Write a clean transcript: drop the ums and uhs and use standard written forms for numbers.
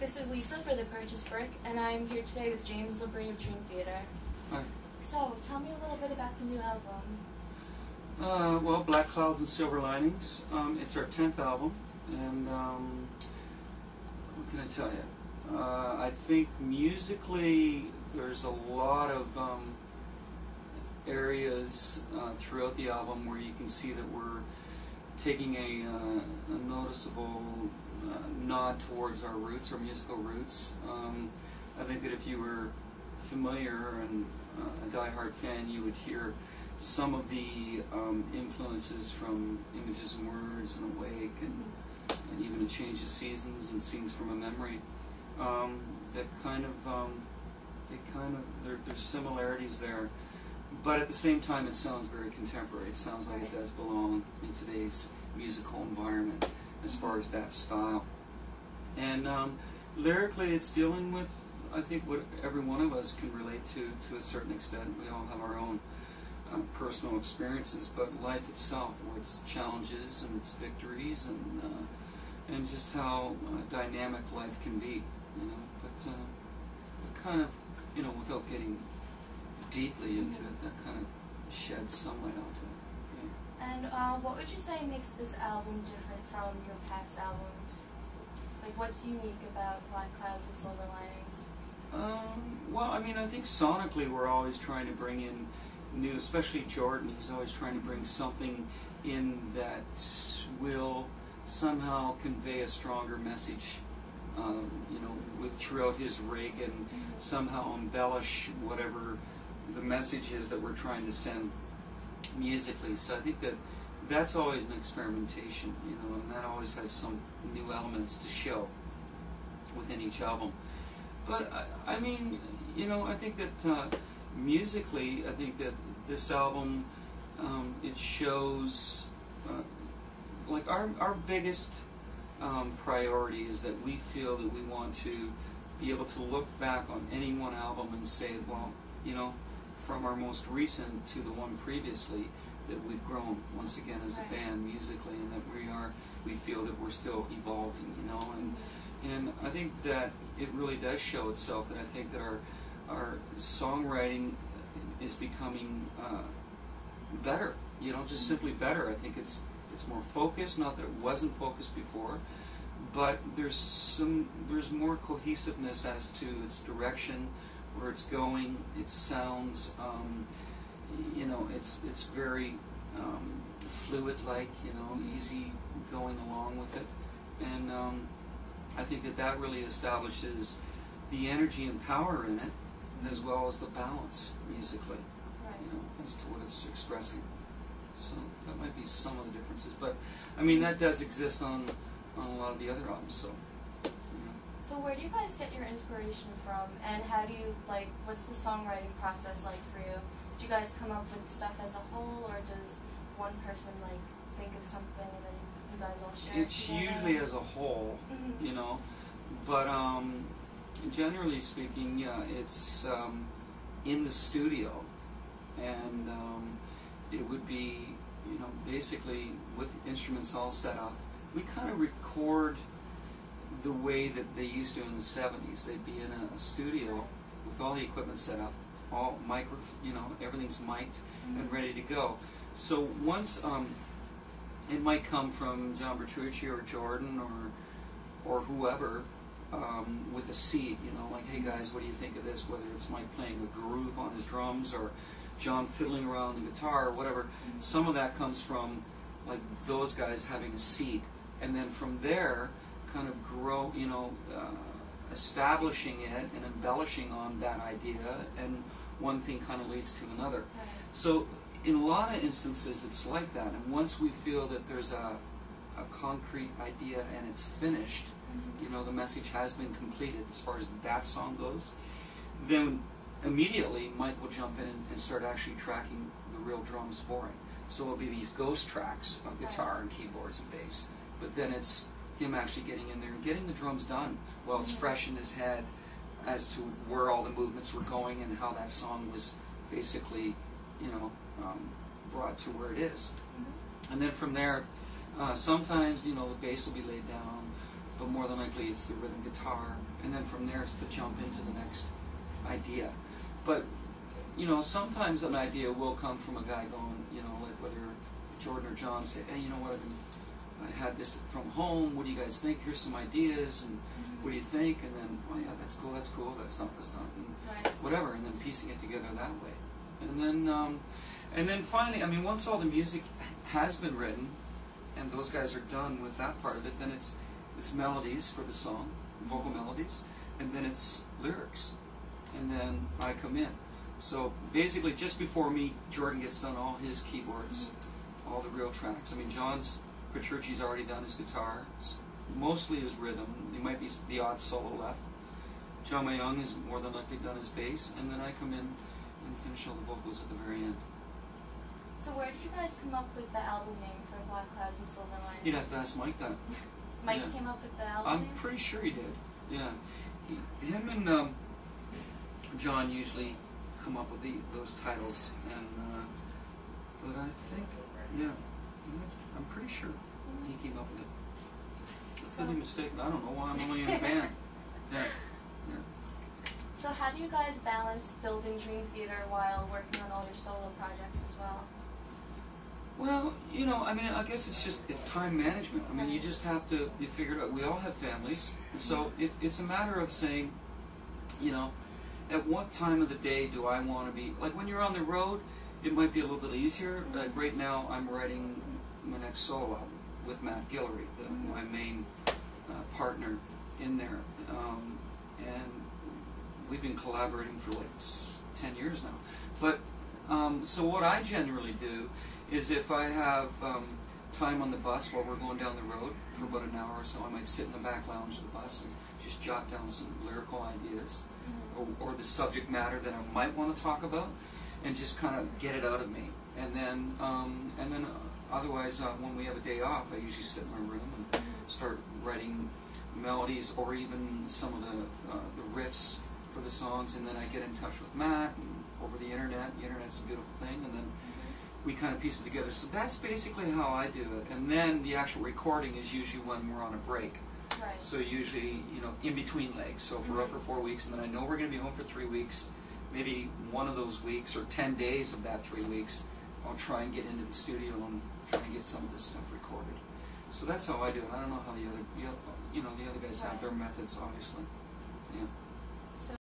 this is Lisa for The Purchase Brick, and I'm here today with James Labrie of Dream Theater. Hi. So, tell me a little bit about the new album. Well, Black Clouds and Silver Linings. It's our 10th album, and what can I tell you? I think musically there's a lot of areas throughout the album where you can see that we're taking a noticeable nod towards our roots, our musical roots. I think that if you were familiar and a diehard fan, you would hear some of the influences from Images and Words and Awake and even A Change of Seasons and Scenes from a Memory. That there's similarities there, but at the same time it sounds very contemporary. It sounds like it does belong in today's musical environment as far as that style. And lyrically it's dealing with, I think, what every one of us can relate to a certain extent. We all have our own personal experiences, but life itself, or its challenges and its victories, and just how dynamic life can be, you know. But kind of, you know, without getting deeply into it, that kind of sheds some light onto it. Yeah. And what would you say makes this album different from your past albums? Like, what's unique about Black Clouds and Silver Linings? Well, I mean, I think sonically we're always trying to bring in new, especially Jordan. He's always trying to bring something in that will somehow convey a stronger message, you know, throughout his rig, and somehow embellish whatever the message is that we're trying to send musically. So I think that that's always an experimentation, you know, and that always has some new elements to show within each album. But I mean, you know, I think that musically, I think that this album, it shows, like our biggest priority is that we feel that we want to be able to look back on any one album and say, well, you know, from our most recent to the one previously, that we've grown once again as a band musically, and that we feel that we're still evolving, you know, and I think that it really does show itself. That I think that our songwriting is becoming better, you know, just simply better. I think it's more focused, not that it wasn't focused before, but there's more cohesiveness as to its direction, where it's going. It sounds, you know, it's very fluid-like, you know, easy going along with it, and I think that really establishes the energy and power in it, as well as the balance musically, you know, as to what it's expressing. So that might be some of the differences, but I mean that does exist on a lot of the other albums. So. So where do you guys get your inspiration from, and how do you, like, what's the songwriting process like for you? Do you guys come up with stuff as a whole, or does one person, like, think of something and then you guys all share it It's together? usually as a whole, you know, but generally speaking, yeah, it's in the studio, and it would be, you know, basically with instruments all set up. We kind of record the way that they used to in the 70s. They'd be in a studio with all the equipment set up, all you know, everything's mic'd and ready to go. So once it might come from John Bertucci or Jordan or whoever with a seed, you know, like, hey guys, what do you think of this? Whether it's Mike playing a groove on his drums or John fiddling around the guitar or whatever, some of that comes from, like, those guys having a seed, and then from there kind of grow, you know, establishing it and embellishing on that idea, and one thing kind of leads to another. So in a lot of instances it's like that, and once we feel that there's a concrete idea and it's finished, you know, the message has been completed as far as that song goes, then immediately Mike will jump in and start actually tracking the real drums for it. So it'll be these ghost tracks of guitar and keyboards and bass, but then it's him actually getting in there and getting the drums done while it's fresh in his head as to where all the movements were going and how that song was basically, you know, brought to where it is. And then from there, sometimes, you know, the bass will be laid down but more than likely it's the rhythm guitar, and then from there it's to jump into the next idea. But you know, sometimes an idea will come from a guy going, you know, like whether Jordan or John say, hey, you know what, I had this from home, what do you guys think? Here's some ideas, and what do you think? And then, oh yeah, that's cool, that's not, and Right. whatever, and then piecing it together that way. And then finally, I mean, once all the music has been written, and those guys are done with that part of it, then it's melodies for the song, vocal melodies, and then it's lyrics. And then I come in. So basically, just before me, Jordan gets done all his keyboards, all the real tracks. I mean, John's Petrucci's already done his guitar, mostly his rhythm. There might be the odd solo left. John Mayung has more than likely done his bass, and then I come in and finish all the vocals at the very end. So where did you guys come up with the album name for Black Clouds and Silver Linings? You'd have to ask Mike that. Mike Yeah. came up with the album I'm name? pretty sure he did. Yeah, him and John usually come up with those titles, and but I think, yeah, I'm pretty sure he came up with it. If I'm mistaken, I don't know why I'm only in a band. Yeah. So how do you guys balance building Dream Theater while working on all your solo projects as well? Well, you know, I mean, I guess it's time management. I mean, you just have to, you figure it out. We all have families, so it's a matter of saying, you know, at what time of the day do I want to be, like when you're on the road, it might be a little bit easier. Right now, I'm writing my next solo album with Matt Guillory, my main partner in there, and we've been collaborating for like 10 years now. But so what I generally do is if I have time on the bus while we're going down the road for about an hour or so, I might sit in the back lounge of the bus and just jot down some lyrical ideas or the subject matter that I might want to talk about, and just kind of get it out of me. And then otherwise, when we have a day off, I usually sit in my room and start writing melodies or even some of the riffs for the songs, and then I get in touch with Matt and over the internet. The internet's a beautiful thing, and then we kind of piece it together. So that's basically how I do it. And then the actual recording is usually when we're on a break. Right. So usually, you know, in between legs. So if we're out for 4 weeks, and then I know we're going to be home for 3 weeks, maybe one of those weeks or 10 days of that 3 weeks, I'll try and get into the studio and try and get some of this stuff recorded. So that's how I do it. I don't know how the other, the other guys have their methods, obviously. Yeah.